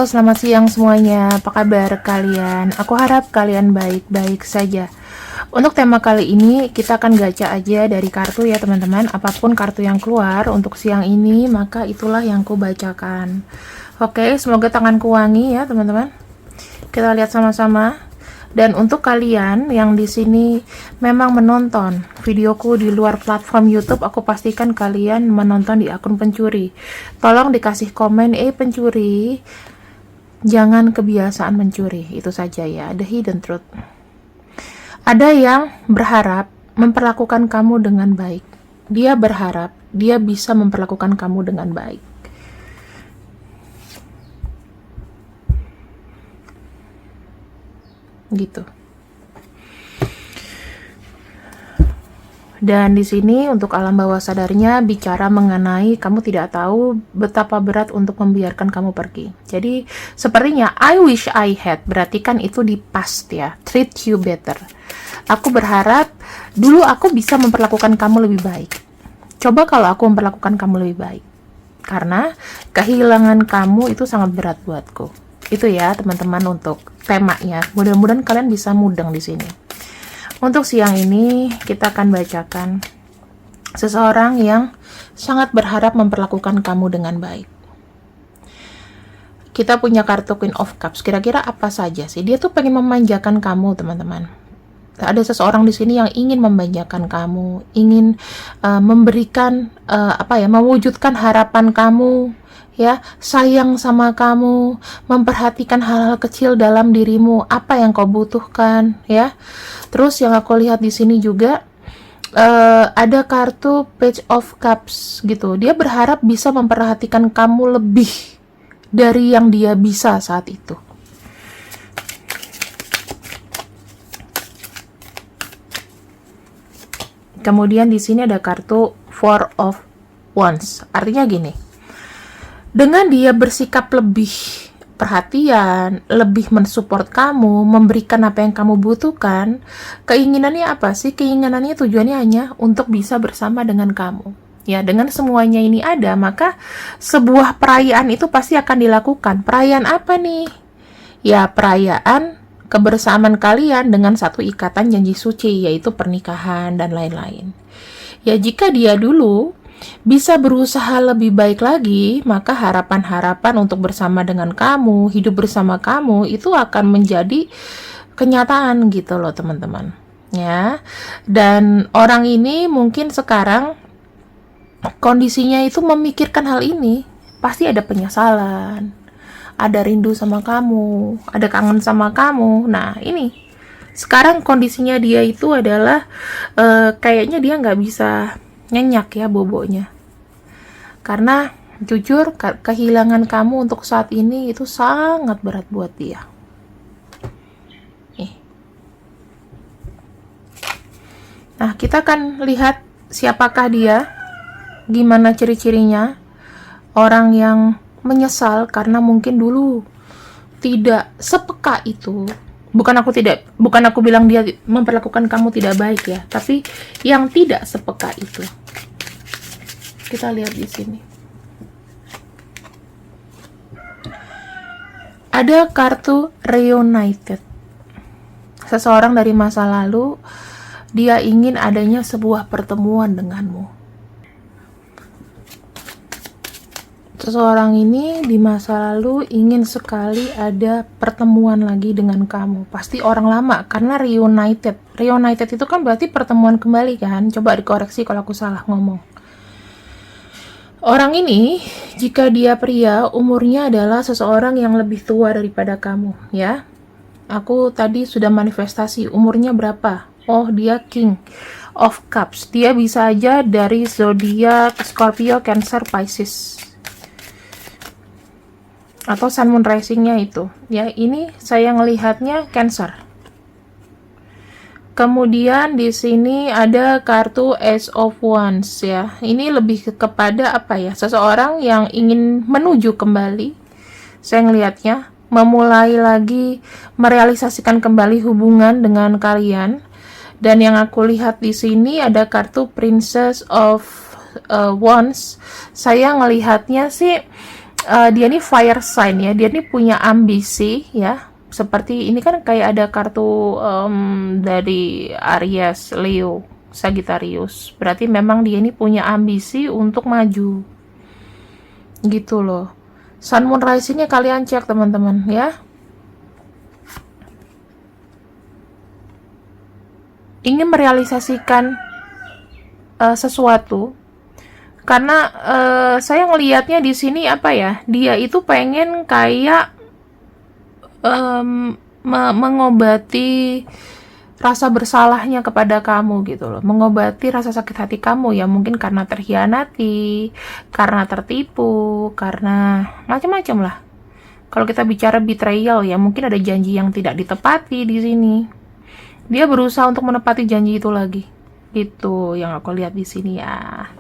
Halo, selamat siang semuanya. Apa kabar kalian? Aku harap kalian baik-baik saja. Untuk tema kali ini, kita akan gacha aja dari kartu ya teman-teman. Apapun kartu yang keluar untuk siang ini, maka itulah yang ku bacakan. Oke, semoga tanganku wangi ya teman-teman. Kita lihat sama-sama. Dan untuk kalian yang di sini memang menonton videoku di luar platform YouTube, aku pastikan kalian menonton di akun pencuri. Tolong dikasih komen, pencuri, jangan kebiasaan mencuri. Itu saja ya, the hidden truth. Ada yang berharap memperlakukan kamu dengan baik. Dia berharap dia bisa memperlakukan kamu dengan baik. Gitu. Dan di sini untuk alam bawah sadarnya bicara mengenai kamu tidak tahu betapa berat untuk membiarkan kamu pergi. Jadi sepertinya I wish I had, berarti kan itu di past ya, treat you better. Aku berharap dulu aku bisa memperlakukan kamu lebih baik. Coba kalau aku memperlakukan kamu lebih baik. Karena kehilangan kamu itu sangat berat buatku. Itu ya teman-teman untuk temanya. Mudah-mudahan kalian bisa mudeng di sini. Untuk siang ini kita akan bacakan seseorang yang sangat berharap memperlakukan kamu dengan baik. Kita punya kartu Queen of Cups. Kira-kira apa saja sih? Dia tuh pengen memanjakan kamu, teman-teman. Ada seseorang di sini yang ingin memanjakan kamu, ingin memberikan mewujudkan harapan kamu. Ya, sayang sama kamu, memperhatikan hal-hal kecil dalam dirimu, apa yang kau butuhkan, ya. Terus yang aku lihat di sini juga ada kartu Page of Cups gitu. Dia berharap bisa memperhatikan kamu lebih dari yang dia bisa saat itu. Kemudian di sini ada kartu Four of Wands. Artinya gini. Dengan dia bersikap lebih perhatian, lebih mensupport kamu, memberikan apa yang kamu butuhkan, keinginannya apa sih? Keinginannya tujuannya hanya untuk bisa bersama dengan kamu. Ya, dengan semuanya ini ada, maka sebuah perayaan itu pasti akan dilakukan. Perayaan apa nih? Ya, perayaan kebersamaan kalian dengan satu ikatan janji suci, yaitu pernikahan dan lain-lain. Ya, jika dia dulu bisa berusaha lebih baik lagi, maka harapan-harapan untuk bersama dengan kamu, hidup bersama kamu, itu akan menjadi kenyataan gitu loh teman-teman. Ya, dan orang ini mungkin sekarang kondisinya itu memikirkan hal ini, pasti ada penyesalan, ada rindu sama kamu, ada kangen sama kamu. Nah ini, sekarang kondisinya dia itu adalah kayaknya dia nggak bisa nyenyak ya bobonya, karena jujur kehilangan kamu untuk saat ini itu sangat berat buat dia. Nah, kita akan lihat siapakah dia, gimana ciri-cirinya. Orang yang menyesal karena mungkin dulu tidak sepeka itu. Bukan aku bilang dia memperlakukan kamu tidak baik ya, tapi yang tidak sepeka itu. Kita lihat di sini. Ada kartu Reunited. Seseorang dari masa lalu, dia ingin adanya sebuah pertemuan denganmu. Seseorang ini di masa lalu ingin sekali ada pertemuan lagi dengan kamu. Pasti orang lama, karena reunited. Reunited itu kan berarti pertemuan kembali kan? Coba dikoreksi kalau aku salah ngomong. Orang ini, jika dia pria, umurnya adalah seseorang yang lebih tua daripada kamu, ya. Aku tadi sudah manifestasi, umurnya berapa? Oh, dia King of Cups. Dia bisa aja dari zodiak Scorpio, Cancer, Pisces. Atau Sun Moon Rising-nya itu. Ya, ini saya ngelihatnya Cancer. Kemudian di sini ada kartu Ace of Wands ya. Ini lebih kepada apa ya? Seseorang yang ingin menuju kembali. Saya ngelihatnya memulai lagi merealisasikan kembali hubungan dengan kalian. Dan yang aku lihat di sini ada kartu Princess of Wands. Saya ngelihatnya sih dia nih fire sign ya, dia nih punya ambisi ya. Seperti ini kan kayak ada kartu dari Aries, Leo, Sagittarius. Berarti memang dia ini punya ambisi untuk maju. Gitu loh. Sun Moon Rising-nya kalian cek teman-teman ya. Ingin merealisasikan sesuatu. Karena saya ngelihatnya di sini apa ya? Dia itu pengen kayak mengobati rasa bersalahnya kepada kamu gitu loh, mengobati rasa sakit hati kamu ya, mungkin karena terhianati, karena tertipu, karena macam-macam lah. Kalau kita bicara betrayal ya, mungkin ada janji yang tidak ditepati di sini. Dia berusaha untuk menepati janji itu lagi. Itu yang aku lihat di sini ya.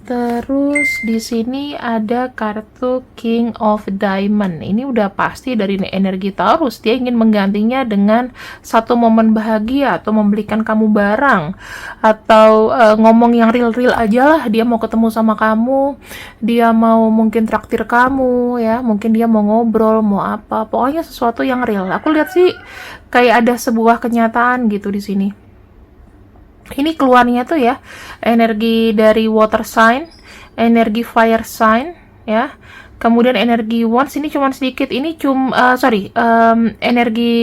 Terus di sini ada kartu King of Diamond. Ini udah pasti dari energi Taurus. Dia ingin menggantinya dengan satu momen bahagia atau membelikan kamu barang atau ngomong yang real-real aja lah. Dia mau ketemu sama kamu, dia mau mungkin traktir kamu ya, mungkin dia mau ngobrol, mau apa. Pokoknya sesuatu yang real. Aku lihat sih kayak ada sebuah kenyataan gitu di sini. Ini keluarnya tuh ya, energi dari water sign, energi fire sign, ya. Kemudian energi wands ini cuma sedikit. Ini energi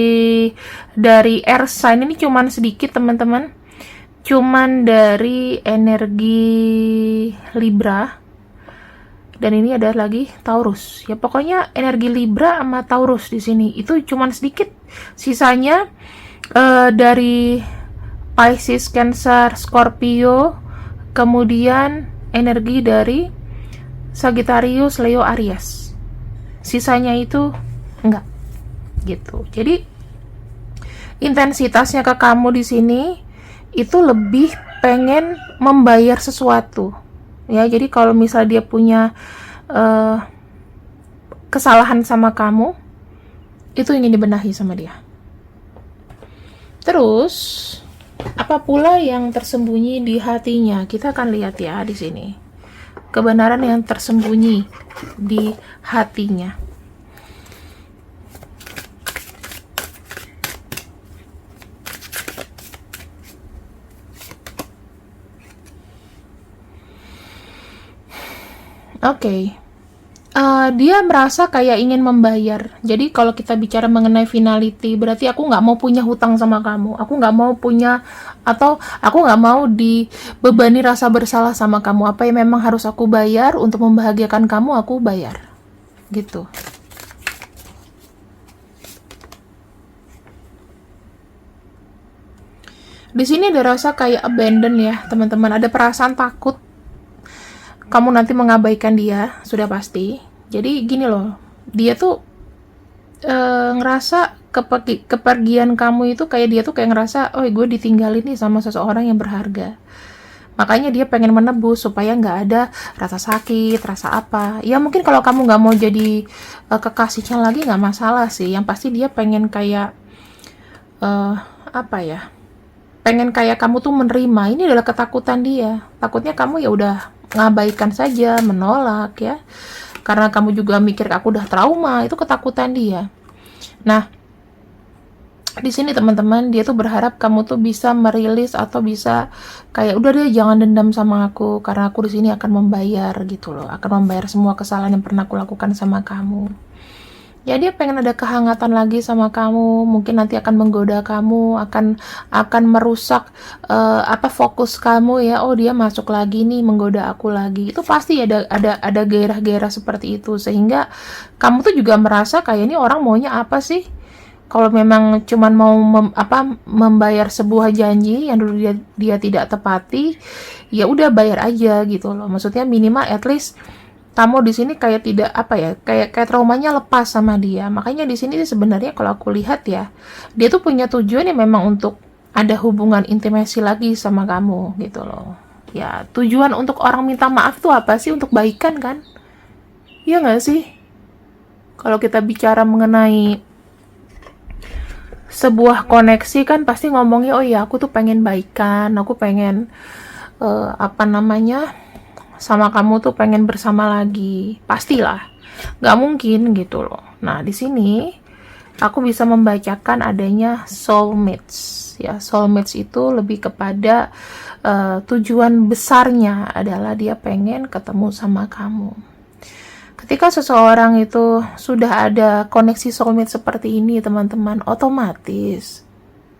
dari air sign ini cuma sedikit teman-teman. Cuman dari energi Libra. Dan ini ada lagi Taurus. Ya pokoknya energi Libra sama Taurus di sini itu cuma sedikit. Sisanya dari Pisces, Cancer, Scorpio, kemudian energi dari Sagittarius, Leo, Aries. Sisanya itu enggak gitu. Jadi intensitasnya ke kamu di sini itu lebih pengen membayar sesuatu. Ya, jadi kalau misalnya dia punya kesalahan sama kamu, itu ingin dibenahi sama dia. Terus apa pula yang tersembunyi di hatinya? Kita akan lihat ya di sini. Kebenaran yang tersembunyi di hatinya. Oke. Dia merasa kayak ingin membayar. Jadi kalau kita bicara mengenai finality, berarti aku nggak mau punya hutang sama kamu. Aku nggak mau punya, atau aku nggak mau dibebani rasa bersalah sama kamu. Apa yang memang harus aku bayar untuk membahagiakan kamu, aku bayar. Gitu. Di sini ada rasa kayak abandon ya, teman-teman. Ada perasaan takut kamu nanti mengabaikan dia, sudah pasti. Jadi gini loh, dia tuh ngerasa kepergian kamu itu kayak dia tuh kayak ngerasa, oh gue ditinggalin nih sama seseorang yang berharga. Makanya dia pengen menebus supaya nggak ada rasa sakit, rasa apa. Ya mungkin kalau kamu nggak mau jadi kekasihnya lagi nggak masalah sih. Yang pasti dia pengen kayak apa ya? Pengen kayak kamu tuh menerima. Ini adalah ketakutan dia. Takutnya kamu ya udah ngabaikan saja, menolak ya. Karena kamu juga mikir aku udah trauma, itu ketakutan dia. Nah, di sini teman-teman, dia tuh berharap kamu tuh bisa merilis atau bisa kayak udah deh jangan dendam sama aku karena aku di sini akan membayar gitu loh. Akan membayar semua kesalahan yang pernah aku lakukan sama kamu. Ya dia pengen ada kehangatan lagi sama kamu, mungkin nanti akan menggoda kamu, akan merusak fokus kamu ya. Oh dia masuk lagi nih, menggoda aku lagi. Itu pasti ada gairah-gairah seperti itu, sehingga kamu tuh juga merasa kayak ini orang maunya apa sih? Kalau memang cuman mau membayar sebuah janji yang dulu dia tidak tepati, ya udah bayar aja gitu loh. Maksudnya minimal at least kamu di sini kayak tidak kayak traumanya lepas sama dia. Makanya di sini sebenarnya kalau aku lihat ya, dia tuh punya tujuan yang memang untuk ada hubungan intimasi lagi sama kamu gitu loh. Ya tujuan untuk orang minta maaf tuh apa sih? Untuk baikan kan? Iya nggak sih? Kalau kita bicara mengenai sebuah koneksi kan pasti ngomongnya, oh ya aku tuh pengen baikan, aku pengen sama kamu tuh pengen bersama lagi, pastilah, nggak mungkin gitu loh. Nah, di sini aku bisa membacakan adanya soulmates. Ya, soulmates itu lebih kepada tujuan besarnya adalah dia pengen ketemu sama kamu. Ketika seseorang itu sudah ada koneksi soulmate seperti ini, teman-teman, otomatis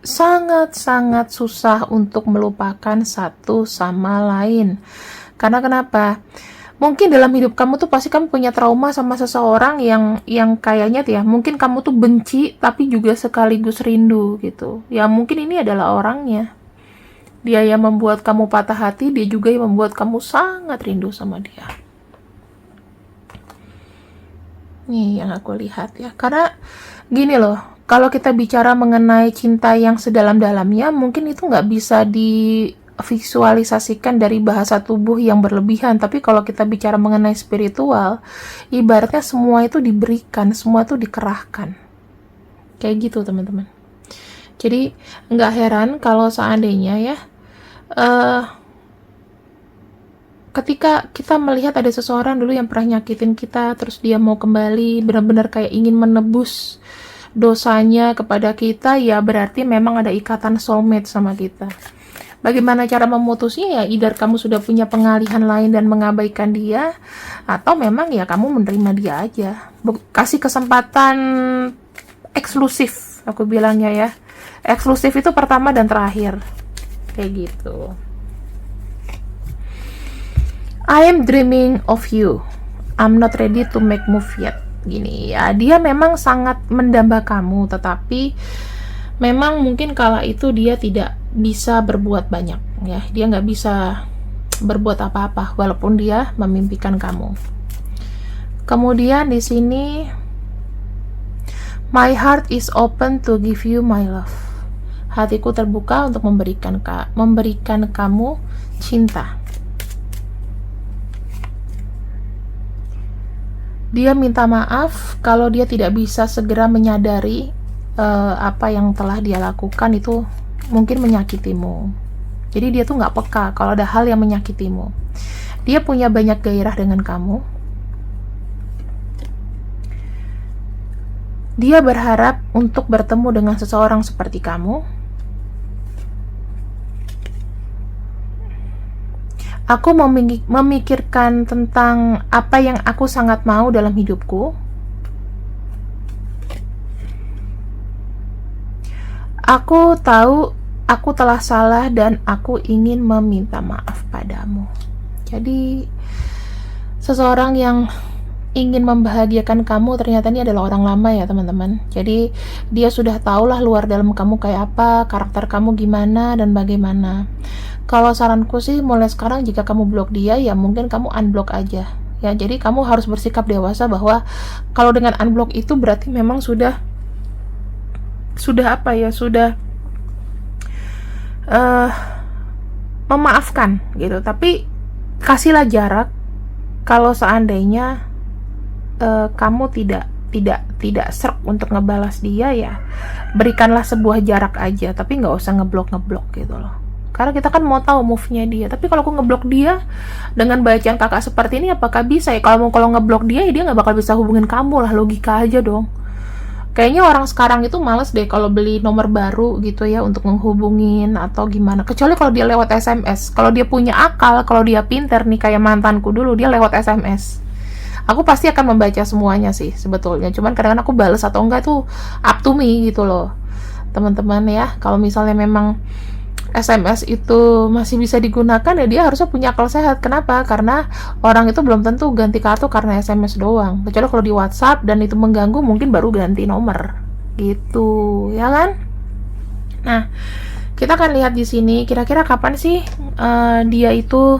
sangat-sangat susah untuk melupakan satu sama lain. Karena kenapa? Mungkin dalam hidup kamu tuh pasti kamu punya trauma sama seseorang yang kayaknya tuh ya, mungkin kamu tuh benci tapi juga sekaligus rindu gitu. Ya mungkin ini adalah orangnya. Dia yang membuat kamu patah hati, dia juga yang membuat kamu sangat rindu sama dia. Nih yang aku lihat ya. Karena gini loh, kalau kita bicara mengenai cinta yang sedalam-dalamnya, mungkin itu nggak bisa divisualisasikan dari bahasa tubuh yang berlebihan. Tapi kalau kita bicara mengenai spiritual, ibaratnya semua itu diberikan, semua itu dikerahkan. Kayak gitu, teman-teman. Jadi, nggak heran kalau seandainya ya, ketika kita melihat ada seseorang dulu yang pernah nyakitin kita, terus dia mau kembali, benar-benar kayak ingin menebus dosanya kepada kita, ya berarti memang ada ikatan soulmate sama kita. Bagaimana cara memutusnya? Ya either kamu sudah punya pengalihan lain dan mengabaikan dia, atau memang ya kamu menerima dia aja. Kasih kesempatan eksklusif, aku bilangnya ya. Eksklusif itu pertama dan terakhir. Kayak gitu. I am dreaming of you. I'm not ready to make move yet. Gini ya, dia memang sangat mendamba kamu, tetapi memang mungkin kala itu dia tidak bisa berbuat banyak ya, dia nggak bisa berbuat apa-apa walaupun dia memimpikan kamu. Kemudian di sini, my heart is open to give you my love. Hatiku terbuka untuk memberikan kamu cinta. Dia minta maaf kalau dia tidak bisa segera menyadari apa yang telah dia lakukan itu mungkin menyakitimu. Jadi dia tuh nggak peka kalau ada hal yang menyakitimu. Dia punya banyak gairah dengan kamu. Dia berharap untuk bertemu dengan seseorang seperti kamu. Aku memikirkan tentang apa yang aku sangat mau dalam hidupku. Aku tahu aku telah salah dan aku ingin meminta maaf padamu. Jadi, seseorang yang ingin membahagiakan kamu ternyata ini adalah orang lama ya teman-teman. Jadi, dia sudah tahulah luar dalam kamu kayak apa, karakter kamu gimana dan bagaimana. Kalau saranku sih mulai sekarang jika kamu blok dia, ya mungkin kamu unblock aja. Ya, jadi kamu harus bersikap dewasa bahwa kalau dengan unblock itu berarti memang sudah apa ya, sudah memaafkan gitu. Tapi kasihlah jarak kalau seandainya kamu tidak serk untuk ngebalas dia, ya berikanlah sebuah jarak aja, tapi nggak usah ngeblok gitu loh. Karena kita kan mau tahu move-nya dia. Tapi kalau aku ngeblok dia dengan bacaan kakak seperti ini, apakah bisa ya? Kalau ngeblok dia, ya dia nggak bakal bisa hubungin kamu lah, logika aja dong. Kayaknya orang sekarang itu males deh kalau beli nomor baru gitu ya untuk menghubungin atau gimana. Kecuali kalau dia lewat SMS. Kalau dia punya akal, kalau dia pinter nih kayak mantanku dulu, dia lewat SMS. Aku pasti akan membaca semuanya sih sebetulnya. Cuman kadang-kadang aku balas atau enggak tuh up to me gitu loh. Teman-teman ya, kalau misalnya memang SMS itu masih bisa digunakan, ya dia harusnya punya akal sehat. Kenapa? Karena orang itu belum tentu ganti kartu karena SMS doang. Kecuali kalau di WhatsApp dan itu mengganggu, mungkin baru ganti nomor. Gitu, ya kan? Nah, kita akan lihat di sini kira-kira kapan sih dia itu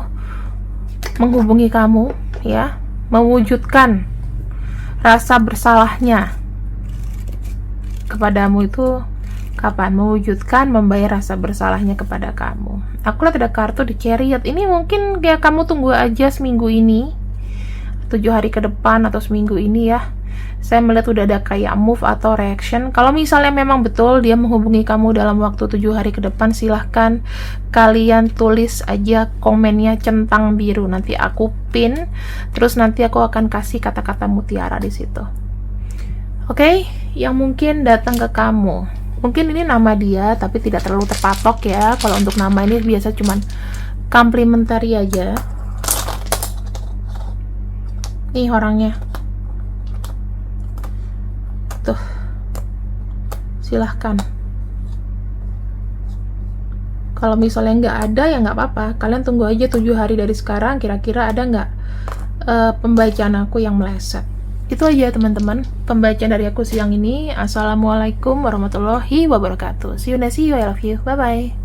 menghubungi kamu, ya, mewujudkan rasa bersalahnya kepadamu itu. Kapan mewujudkan membayar rasa bersalahnya kepada kamu. Aku lihat ada kartu di Chariot. Ini mungkin kayak kamu tunggu aja seminggu ini, 7 hari ke depan atau seminggu ini ya. Saya melihat udah ada kayak move atau reaction. Kalau misalnya memang betul dia menghubungi kamu dalam waktu 7 hari ke depan, silahkan kalian tulis aja komennya centang biru. Nanti aku pin, terus nanti aku akan kasih kata-kata mutiara di situ. Oke, yang mungkin datang ke kamu. Mungkin ini nama dia, tapi tidak terlalu terpatok ya. Kalau untuk nama ini biasa cuman complimentary aja. Nih orangnya. Tuh, silahkan. Kalau misalnya nggak ada ya nggak apa-apa, kalian tunggu aja 7 hari dari sekarang, kira-kira ada nggak pembacaan aku yang meleset. Itu aja teman-teman, pembacaan dari aku siang ini. Assalamualaikum warahmatullahi wabarakatuh. See you, I love you, bye bye.